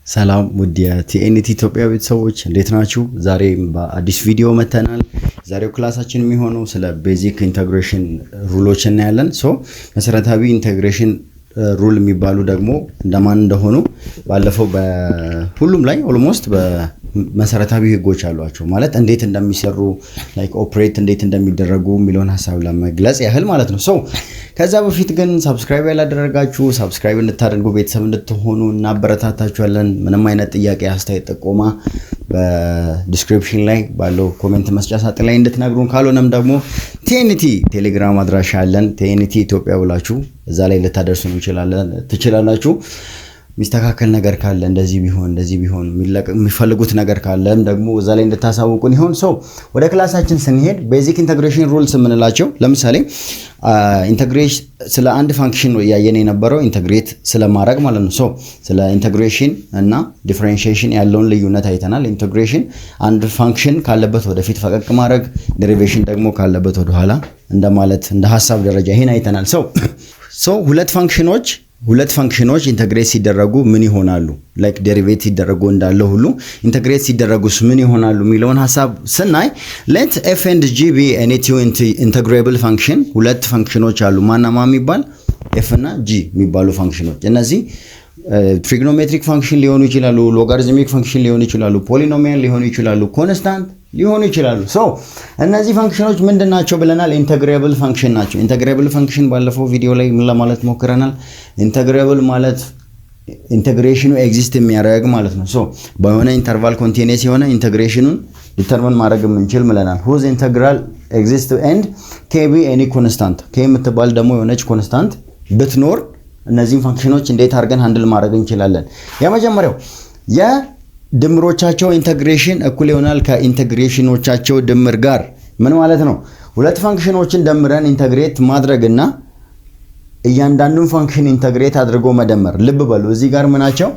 ሰላም ውድ የቲኤንቲ ኢትዮጵያ ቤተሰቦች እንዴት ናችሁ? ዛሬም በአዲስ ቪዲዮ መተናል። ዛሬው ክላሳችን የሚሆነው ስለ ቤዚክ ኢንተግሬሽን ሩሎች እናያለን። መሰረታዊ ኢንተግሬሽን ሩል የሚባሉ ደግሞ እንደማን እንደሆኑ ባለፈው በሁሉም ላይ ኦልሞስት በመሰረታዊ ህጎች አሏቸው ማለት እንዴት እንደሚሰሩ ላይክ ኦፕሬት እንዴት እንደሚደረጉ የሚለውን ሐሳብ ለመግለጽ ያህል ማለት ነው። ከዛ በፊት ግን ሰብስክራይብ ያላደረጋችሁ ሰብስክራይብ እንድታደርጉ ቤተሰብ እንድትሆኑ እናበረታታችኋለን። ምንም አይነት ጥያቄ፣ አስተያየት፣ ጥቆማ በዲስክሪፕሽን ላይ ባለው ኮሜንት መስጫ ሳጥን ላይ እንድትነግሩን፣ ካልሆነም ደግሞ ቲኤንቲ ቴሌግራም አድራሻ አለን። ቲኤንቲ ኢትዮጵያ ብላችሁ እዛ ላይ ልታደርሱን ትችላላችሁ። ሚስተካከል ነገር ካለ እንደዚህ ቢሆን የሚፈልጉት ነገር ካለም ደግሞ እዛ ላይ እንድታሳውቁን ይሁን። ወደ ክላሳችን ስንሄድ ቤዚክ ኢንተግሬሽን ሩልስ የምንላቸው ለምሳሌ ኢንተግሬሽን ስለ አንድ ፋንክሽን ያየን የነበረው ኢንተግሬት ስለማድረግ ማለት ነው። ስለ ኢንተግሬሽን እና ዲፈረንሺዬሽን ያለውን ልዩነት አይተናል። ኢንተግሬሽን አንድ ፋንክሽን ካለበት ወደፊት ፈቀቅ ማድረግ፣ ዴሪቬሽን ደግሞ ካለበት ወደኋላ እንደማለት እንደ ሐሳብ ደረጃ ይሄን አይተናል። ሁለት ፋንክሽኖች ኢንተግሬት ሲደረጉ ምን ይሆናሉ? ላይክ ዴሪቬት ሲደረጉ እንዳለው ሁሉ ኢንተግሬት ሲደረጉስ ምን ይሆናሉ የሚለውን ሐሳብ ስናይ let f and g be any two integrable function ሁለት ፋንክሽኖች አሉ። ማናማ የሚባል f እና g የሚባሉ ፋንክሽኖች እነዚህ ትሪግኖሜትሪክ ፋንክሽን ሊሆኑ ይችላሉ፣ ሎጋሪዝሚክ ፋንክሽን ሊሆኑ ይችላሉ፣ ፖሊኖሚያል ሊሆኑ ይችላሉ፣ ኮንስታንት ሊሆኑ ይችላሉ። እነዚህ ፋንክሽኖች ምንድናቸው ብለናል? ኢንተግሬብል ፋንክሽን ናቸው። ኢንተግሬብል ፋንክሽን ባለፈው ቪዲዮ ላይ ምን ለማለት ሞክረናል? ኢንተግሬብል ማለት ኢንተግሬሽኑ ኤግዚስት የሚያደርግ ማለት ነው። በሆነ ኢንተርቫል ኮንቲኒየስ የሆነ ኢንተግሬሽኑን ዲተርሚን ማድረግ የምንችል ብለናል። whose integral exists and k be any constant k የምትባል ደግሞ የሆነች ኮንስታንት ብትኖር እነዚህን ፋንክሽኖች እንዴት አድርገን ሃንድል ማድረግ እንችላለን? የመጀመሪያው የድምሮቻቸው ኢንተግሬሽን እኩል ይሆናል ከኢንተግሬሽኖቻቸው ድምር ጋር። ምን ማለት ነው? ሁለት ፋንክሽኖችን ደምረን ኢንተግሬት ማድረግና እያንዳንዱን ፋንክሽን ኢንተግሬት አድርጎ መደመር። ልብ በሉ እዚህ ጋር ምናቸው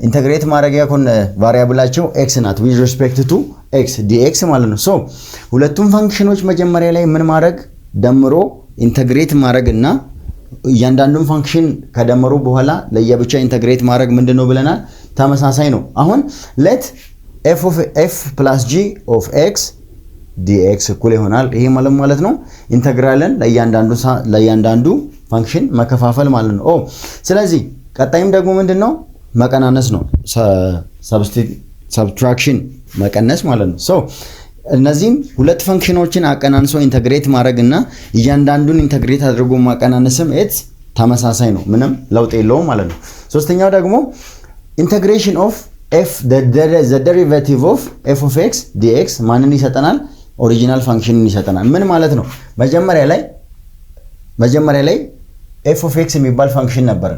ኢንተግሬት ማድረጊያ ቫሪያብላቸው x ናት with respect to x dx ማለት ነው። ሁለቱም ፋንክሽኖች መጀመሪያ ላይ ምን ማድረግ ደምሮ ኢንተግሬት ማድረግና እያንዳንዱን ፋንክሽን ከደመሩ በኋላ ለየብቻ ኢንተግሬት ማድረግ ምንድነው ብለናል? ተመሳሳይ ነው። አሁን let f of f plus g of x dx እኩል ይሆናል ይሄ ማለት ነው ኢንተግራልን ለእያንዳንዱ ፋንክሽን መከፋፈል ማለት ነው። ስለዚህ ቀጣይም ደግሞ ምንድነው መቀናነስ ነው፣ ሰብትራክሽን መቀነስ ማለት ነው። እነዚህም ሁለት ፋንክሽኖችን አቀናንሶ ኢንተግሬት ማድረግና እያንዳንዱን ኢንተግሬት አድርጎ ማቀናነስም ተመሳሳይ ነው፣ ምንም ለውጥ የለውም ማለት ነው። ሶስተኛው ደግሞ ኢንተግሬሽን ኦፍ f the derivative of f of x dx ማንን ይሰጠናል? ኦሪጂናል ፋንክሽንን ይሰጠናል። ምን ማለት ነው? መጀመሪያ ላይ f of x የሚባል ፋንክሽን ነበር።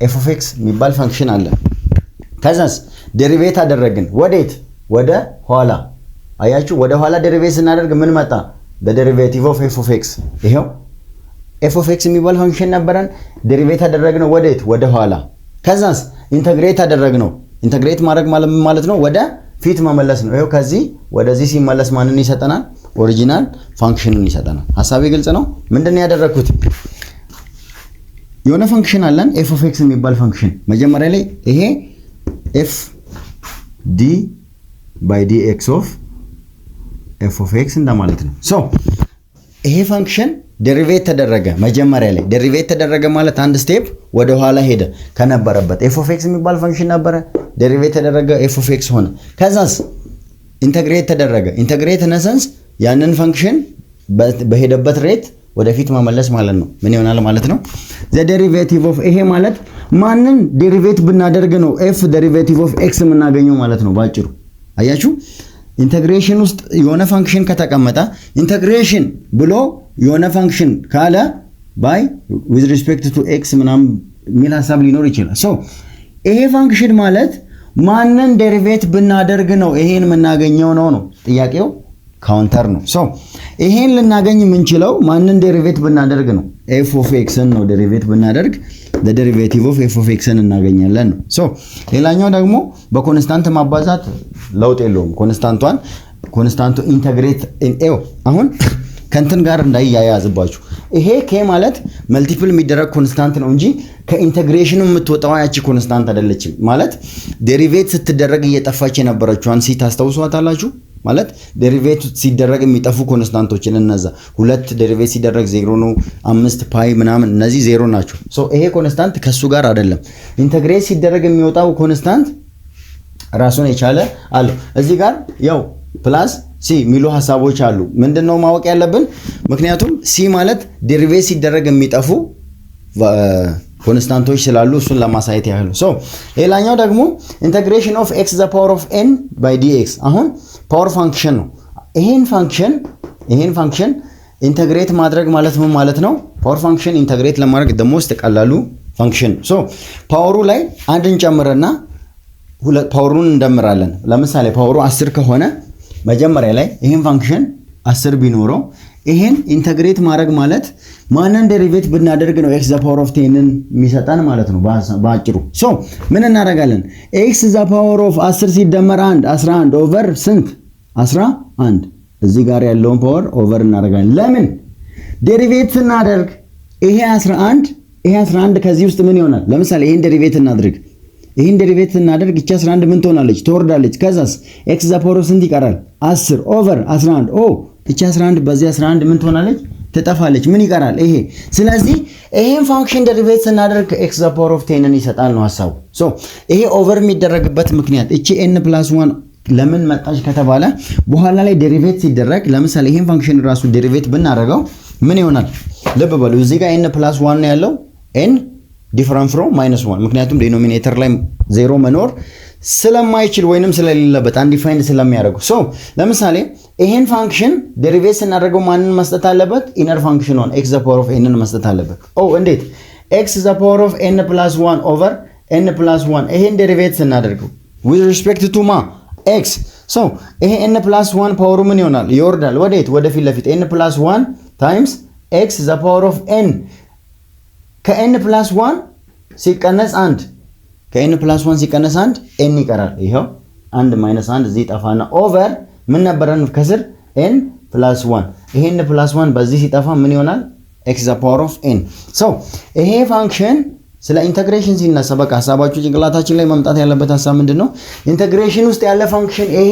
f of x የሚባል ፋንክሽን አለ። ከዛስ ዴሪቬት አደረግን ወዴት? ወደ ኋላ። አያችሁ ወደ ኋላ ዴሪቬት ስናደርግ ምን መጣ? the derivative of f of x ይሄው f of x የሚባል ፋንክሽን ነበረን። ዴሪቬት አደረግነው ወዴት? ወደ ኋላ። ከዛስ ኢንተግሬት አደረግነው። ኢንተግሬት ማድረግ ማለት ነው ወደ ፊት መመለስ ነው። ይሄው ከዚህ ወደዚህ ሲመለስ ማንን ይሰጠናል? ኦሪጂናል ፋንክሽንን ይሰጠናል። ሐሳቤ ግልጽ ነው? ምንድነው ያደረኩት? የሆነ ፋንክሽን አለን f of x የሚባል ፋንክሽን። መጀመሪያ ላይ ይሄ f d by dx of f of x እንደማለት ነው። ይሄ ፋንክሽን ዴሪቬት ተደረገ። መጀመሪያ ላይ ዴሪቬት ተደረገ ማለት አንድ ስቴፕ ወደ ኋላ ሄደ ከነበረበት። f of x የሚባል ፋንክሽን ነበረ፣ ዴሪቬት ተደረገ፣ f of x ሆነ። ከዛስ ኢንተግሬት ተደረገ። ኢንተግሬት ነሰንስ ያንን ፋንክሽን በሄደበት ሬት ወደፊት መመለስ ማለት ነው። ምን ይሆናል ማለት ነው? the derivative of ይሄ ማለት ማንን ዴሪቬት ብናደርግ ነው f derivative of x የምናገኘው ማለት ነው ባጭሩ። አያችሁ ኢንተግሬሽን ውስጥ የሆነ ፋንክሽን ከተቀመጠ ኢንተግሬሽን ብሎ የሆነ ፋንክሽን ካለ by with respect to x ምናምን የሚል ሐሳብ ሊኖር ይችላል። ይሄ ፋንክሽን ማለት ማንን ዴሪቬት ብናደርግ ነው ይሄን የምናገኘው ነው ጥያቄው። ካውንተር ነው። ይሄን ልናገኝ የምንችለው ማንን ዴሪቬት ብናደርግ ነው? f of x ነው ዴሪቬት ብናደርግ the derivative of f of x እናገኛለን ነው። ሌላኛው ደግሞ በኮንስታንት ማባዛት ለውጥ የለውም። ኮንስታንቱ ኢንተግሬት አሁን ከእንትን ጋር እንዳይያያዝባችሁ። ይሄ ኬ ማለት መልቲፕል የሚደረግ ኮንስታንት ነው እንጂ ከኢንተግሬሽኑ የምትወጣው ያቺ ኮንስታንት አይደለችም። ማለት ዴሪቬት ስትደረግ እየጠፋች የነበረችዋን ሲ ታስታውሷታላችሁ። ማለት ዴሪቬት ሲደረግ የሚጠፉ ኮንስታንቶችን እነዛ ሁለት ዴሪቬት ሲደረግ 0 ነው፣ 5 ፓይ ምናምን እነዚህ 0 ናቸው። ሶ ይሄ ኮንስታንት ከሱ ጋር አይደለም። ኢንተግሬት ሲደረግ የሚወጣው ኮንስታንት ራሱን የቻለ አለው። እዚህ ጋር ያው ፕላስ ሲ የሚሉ ሐሳቦች አሉ። ምንድነው ማወቅ ያለብን? ምክንያቱም ሲ ማለት ዴሪቬት ሲደረግ የሚጠፉ ኮንስታንቶች ስላሉ እሱን ለማሳየት ያህል ነው። ሶ ሌላኛው ደግሞ ኢንተግሬሽን ኦፍ x the power of n by dx አሁን ፓወር ፋንክሽን ነው። ይሄን ፋንክሽን ኢንተግሬት ማድረግ ማለት ምን ማለት ነው? ፓወር ፋንክሽን ኢንተግሬት ለማድረግ ደሞስት ቀላሉ ፋንክሽን። ሶ ፓወሩ ላይ አንድን ጨምረና ፓወሩን እንደምራለን። ለምሳሌ ፓወሩ 10 ከሆነ መጀመሪያ ላይ ይሄን ፋንክሽን 10 ቢኖረው ይሄን ኢንተግሬት ማድረግ ማለት ማንን ዴሪቬት ብናደርግ ነው x the power of 10 የሚሰጣን ማለት ነው ባጭሩ። ሶ ምን እናደርጋለን? x the power of 10 ሲደመር 1 11 ኦቨር ስንት 11 እዚህ ጋር ያለውን ፓወር ኦቨር እናደርጋለን። ለምን ዴሪቬት ስናደርግ ይሄ 11 ከዚህ ውስጥ ምን ይሆናል? ለምሳሌ ይሄን ዴሪቬት እናድርግ። ይሄን ዴሪቬት ስናደርግ እቺ 11 ምን ትሆናለች? ትወርዳለች። ከዛስ x the power of ስንት ይቀራል? 10 ኦቨር 11 እቺ 11 በዚህ 11 ምን ትሆናለች? ትጠፋለች። ምን ይቀራል? ይሄ። ስለዚህ ይሄን ፋንክሽን ዴሪቬት ስናደርግ x the power of 10 ይሰጣል ነው ሐሳቡ። ሶ ይሄ ኦቨር የሚደረግበት ምክንያት እቺ n+1 ለምን መጣች ከተባለ በኋላ ላይ ዴሪቬት ሲደረግ ለምሳሌ ይሄን ፋንክሽን ራሱ ዴሪቬት ብናደርገው ምን ይሆናል? ልብ በሉ እዚህ ጋር n+1 ነው ያለው n ዲፈረንት ፍሮም -1 ምክንያቱም ዲኖሚኔተር ላይ 0 መኖር ስለማይችል ወይንም ስለሌለበት አንዲፋይንድ ስለሚያደርጉ። ሶ ለምሳሌ ይሄን ፋንክሽን ዴሪቬት ስናደርገው ማንን መስጠት አለበት? ኢነር ፋንክሽኑን x the power of n መስጠት አለበት። እንዴት? x the power of n+1 ኦቨር n+1 ይሄን ዴሪቬት ስናደርገው with respect to ማ x። ሶ ይሄ n+1 ፓወሩ ምን ይሆናል? ይወርዳል። ወዴት? ወደ ፊት ለፊት n+1 ታይምስ x the power of n ከn+1 ሲቀነስ 1 ከn+1 ሲቀነስ 1 n ይቀራል። ይሄው 1 1 እዚህ ጠፋና ኦቨር ምን ነበረን ከስር n+1 ይሄ n+1 በዚህ ሲጠፋ ምን ይሆናል? x the power of n። ሶ ይሄ ፋንክሽን ስለ ኢንተግሬሽን ሲነሳ በቃ ሐሳባችሁ ጭንቅላታችን ላይ መምጣት ያለበት ሐሳብ ምንድነው? ኢንተግሬሽን ውስጥ ያለ ፋንክሽን ይሄ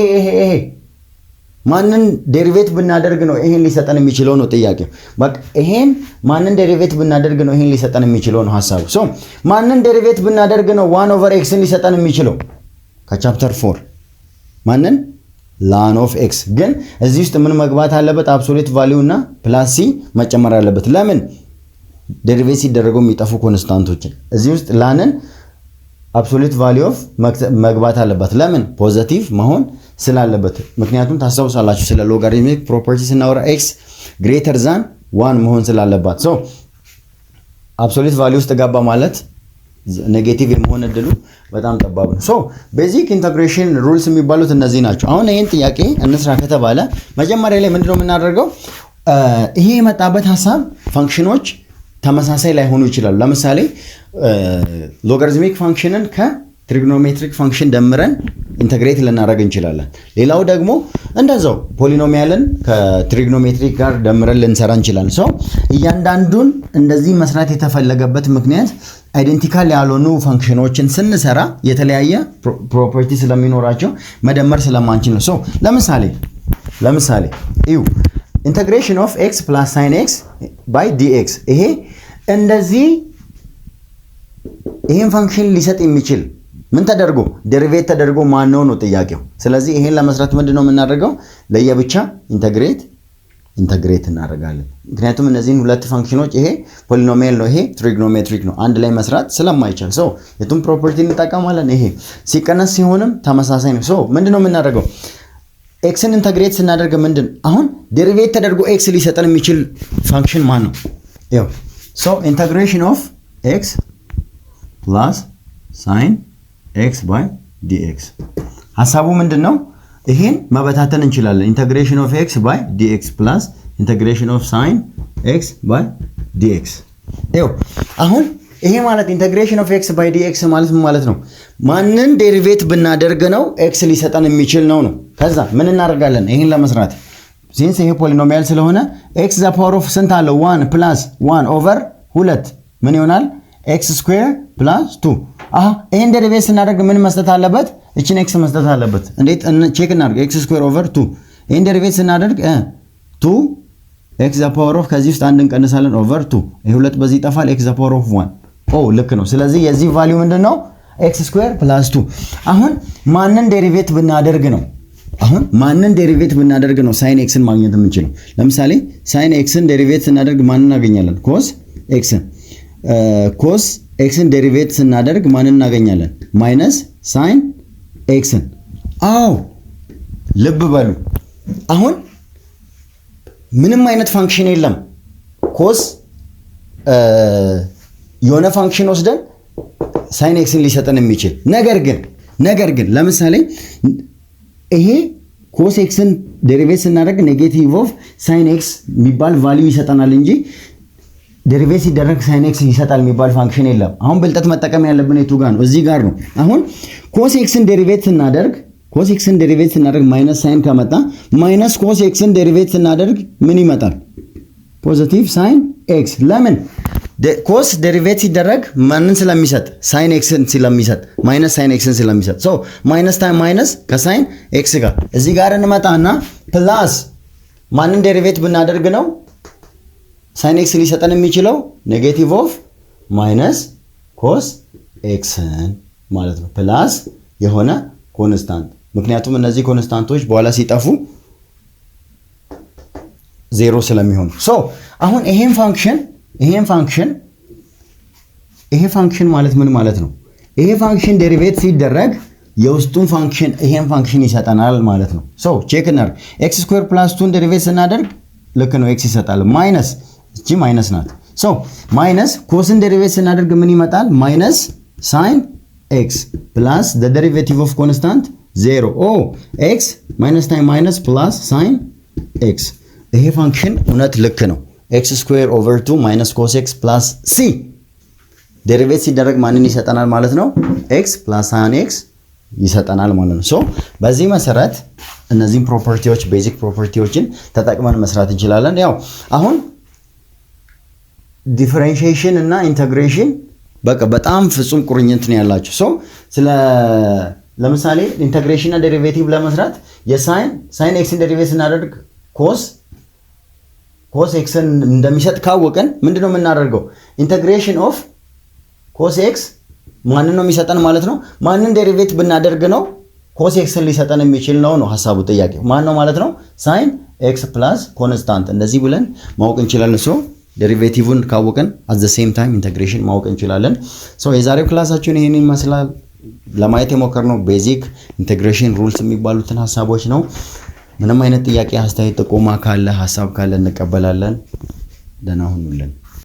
ማንን ዴሪቬት ብናደርግ ነው ይሄን ሊሰጠን የሚችለው ነው ጥያቄው። በቃ ይሄን ማንን ዴሪቬት ብናደርግ ነው ይሄን ሊሰጠን የሚችለው ነው ሐሳቡ። ሶ ማንን ዴሪቬት ብናደርግ ነው 1/x ሊሰጠን የሚችለው? ከቻፕተር 4 ማንን? ln of x። ግን እዚህ ውስጥ ምን መግባት አለበት? አብሶሉት ቫልዩ እና ፕላስ ሲ መጨመር አለበት። ለምን? ዴሪቬት ሲደረገው የሚጠፉ ኮንስታንቶችን እዚህ ውስጥ ላንን አብሶሉት ቫልዩ ኦፍ መግባት አለበት። ለምን? ፖዚቲቭ መሆን ስላለበት። ምክንያቱም ታስታውሳላችሁ ስለ ሎጋሪትሚክ ፕሮፐርቲ ስናወራ x ግሬተር ዛን 1 መሆን ስላለባት። ሶ አብሶሉት ቫልዩ ውስጥ ገባ ማለት ኔጌቲቭ የመሆን እድሉ በጣም ጠባብ ነው። ሶ ቤዚክ ኢንተግሬሽን ሩልስ የሚባሉት እነዚህ ናቸው። አሁን ይሄን ጥያቄ እንስራ ከተባለ መጀመሪያ ላይ ምንድነው የምናደርገው? ይሄ የመጣበት ሐሳብ ፋንክሽኖች ተመሳሳይ ላይሆኑ ይችላሉ። ለምሳሌ ሎጋሪትሚክ ፋንክሽንን ከትሪግኖሜትሪክ ፋንክሽን ደምረን ኢንተግሬት ልናደርግ እንችላለን። ሌላው ደግሞ እንደዛው ፖሊኖሚያልን ከትሪግኖሜትሪክ ጋር ደምረን ልንሰራ እንችላለን። ሶ እያንዳንዱን እንደዚህ መስራት የተፈለገበት ምክንያት አይደንቲካል ያልሆኑ ፋንክሽኖችን ስንሰራ የተለያየ ፕሮፐርቲ ስለሚኖራቸው መደመር ስለማንችል ነው። ሶ ለምሳሌ እዩ ኢንተግሬሽን ኦፍ x plus sin x by dx ይሄ እንደዚህ ይሄን ፋንክሽን ሊሰጥ የሚችል ምን ተደርጎ ዴሪቬት ተደርጎ ማን ነው ጥያቄው። ስለዚህ ይሄን ለመስራት ምንድነው የምናደርገው? ለየብቻ ኢንተግሬት እናደርጋለን። ምክንያቱም እነዚህን ሁለት ፋንክሽኖች ይሄ ፖሊኖሚያል ነው፣ ይሄ ትሪግኖሜትሪክ ነው፣ አንድ ላይ መስራት ስለማይቻል ሶ የቱን ፕሮፐርቲ እንጠቀማለን? ይሄ ሲቀነስ ሲሆንም ተመሳሳይ ነው። ሶ ምንድነው የምናደርገው? ኤክስን ኢንተግሬት ስናደርግ ምንድን አሁን ዴሪቬት ተደርጎ ኤክስ ሊሰጠን የሚችል ፋንክሽን ማን ነው? ያው ሶ ኢንተግሬሽን ኦፍ ኤክስ ፕላስ ሳይን ኤክስ ባይ ዲኤክስ ሐሳቡ ምንድነው? ይሄን መበታተን እንችላለን። ኢንተግሬሽን ኦፍ ኤክስ ባይ ዲኤክስ ፕላስ ኢንተግሬሽን ኦፍ ሳይን ኤክስ ባይ ዲኤክስ። ያው አሁን ይሄ ማለት ኢንተግሬሽን ኦፍ ኤክስ ባይ ዲኤክስ ማለት ምን ማለት ነው? ማንን ዴሪቬት ብናደርግ ነው ኤክስ ሊሰጠን የሚችል ነው። ከዛ ምን እናደርጋለን? ይሄን ለመስራት ሲንስ ይሄ ፖሊኖሚያል ስለሆነ x ዘ ፓወር ኦፍ ስንት አለው 1 ፕላስ 1 ኦቨር 2 ምን ይሆናል x ስኩዌር ፕላስ 2 ይሄን ዴሪቬት ስናደርግ ምን መስጠት አለበት እቺን x መስጠት አለበት እንዴት ቼክ እናድርግ x ስኩዌር ኦቨር 2 ይሄን ዴሪቬት ስናደርግ 2 x ዘ ፓወር ኦፍ ከዚህ ውስጥ አንድ እንቀንሳለን ኦቨር 2 ይሄ ሁለት በዚህ ይጠፋል x ዘ ፓወር ኦፍ 1 ልክ ነው ስለዚህ የዚህ ቫልዩ ምንድነው x ስኩዌር ፕላስ 2 አሁን ማንን ዴሪቬት ብናደርግ ነው ሳይን ኤክስን ማግኘት የምንችለው ለምሳሌ ሳይን ኤክስን ዴሪቬት ስናደርግ ማንን እናገኛለን ኮስ ኤክስን ዴሪቬት ስናደርግ ማንን እናገኛለን ማይነስ ሳይን ኤክስን ልብ በሉ አሁን ምንም አይነት ፋንክሽን የለም ኮስ የሆነ ፋንክሽን ወስደን ሳይን ኤክስን ሊሰጠን የሚችል ነገር ግን ለምሳሌ ይሄ ኮስ ኤክስን ዴሪቬት ስናደርግ ኔጌቲቭ ኦፍ ሳይን ኤክስ የሚባል ቫልዩ ይሰጠናል እንጂ ዴሪቬት ሲደረግ ሳይን ኤክስ ይሰጣል የሚባል ፋንክሽን የለም አሁን ብልጠት መጠቀም ያለብን የቱ ጋር ነው እዚህ ጋር ነው አሁን ኮስ ኤክስን ዴሪቬት ስናደርግ ማይነስ ሳይን ከመጣ ማይነስ ኮስ ኤክስን ዴሪቬት ስናደርግ ምን ይመጣል ፖዚቲቭ ሳይን ኤክስ ለምን ኮስ ዴሪቬት ሲደረግ ማንን ስለሚሰጥ ሳይን ኤክስን ስለሚሰጥ ማይነስ ሳይን ኤክስን ስለሚሰጥ ሶ ማይነስ ታይም ማይነስ ከሳይን ኤክስ ጋር እዚህ ጋር እንመጣና ፕላስ ማንን ዴሪቬት ብናደርግ ነው ሳይን ኤክስ ሊሰጠን የሚችለው ኔጌቲቭ ኦፍ ማይነስ ኮስ ኤክስን ማለት ነው ፕላስ የሆነ ኮንስታንት ምክንያቱም እነዚህ ኮንስታንቶች በኋላ ሲጠፉ ዜሮ ስለሚሆኑ ሶ አሁን ይሄን ፋንክሽን ማለት ምን ማለት ነው ይሄ ፋንክሽን ዴሪቬት ሲደረግ የውስጡን ፋንክሽን ይሄን ፋንክሽን ይሰጠናል ማለት ነው ሶ ቼክ እናድርግ x ስኩዌር ፕላስ 2 ዴሪቬት ስናደርግ ልክ ነው x ይሰጣል ማይነስ እቺ ማይነስ ናት ሶ ማይነስ ኮስን ዴሪቬት ስናደርግ ምን ይመጣል ማይነስ ሳይን x ፕላስ the derivative of constant 0 x minus time minus plus sin x ይሄ ፋንክሽን እውነት ልክ ነው x ስኩዌር ኦቨር 2 ማይነስ ኮስ x ፕላስ c ዴሪቬት ሲደረግ ማንን ይሰጠናል ማለት ነው x ፕላስ sin x ይሰጠናል ማለት ነው ሶ በዚህ መሰረት እነዚህን ፕሮፐርቲዎች ቤዚክ ፕሮፐርቲዎችን ተጠቅመን መስራት እንችላለን ያው አሁን ዲፈረንሺዬሽን እና ኢንተግሬሽን በጣም ፍጹም ቁርኝት ነው ያላቸው ሶ ለምሳሌ ኢንተግሬሽን እና ዴሪቬቲቭ ለመስራት የሳይን ኤክስን ዴሪቬት ስናደርግ ኮስ ኤክስን እንደሚሰጥ ካወቀን ምንድነው የምናደርገው ኢንተግሬሽን ኦፍ ኮስ ኤክስ ማንን ነው የሚሰጠን ማለት ነው ማንን ዴሪቬት ብናደርግ ነው ኮስ ኤክስን ሊሰጠን የሚችል ነው ሐሳቡ ጥያቄው ማን ነው ማለት ነው ሳይን ኤክስ ፕላስ ኮንስታንት እንደዚህ ብለን ማወቅ እንችላለን ሶ ዴሪቬቲቭን ካወቀን at the same time ኢንተግሬሽን ማወቅ እንችላለን ሶ የዛሬው ክላሳችን ይሄንን ይመስላል ለማየት የሞከርነው ቤዚክ ኢንተግሬሽን ሩልስ የሚባሉትን ሐሳቦች ነው ምንም አይነት ጥያቄ አስተያየት ጥቆማ ካለ ሐሳብ ካለ እንቀበላለን ደህና ሁኑልን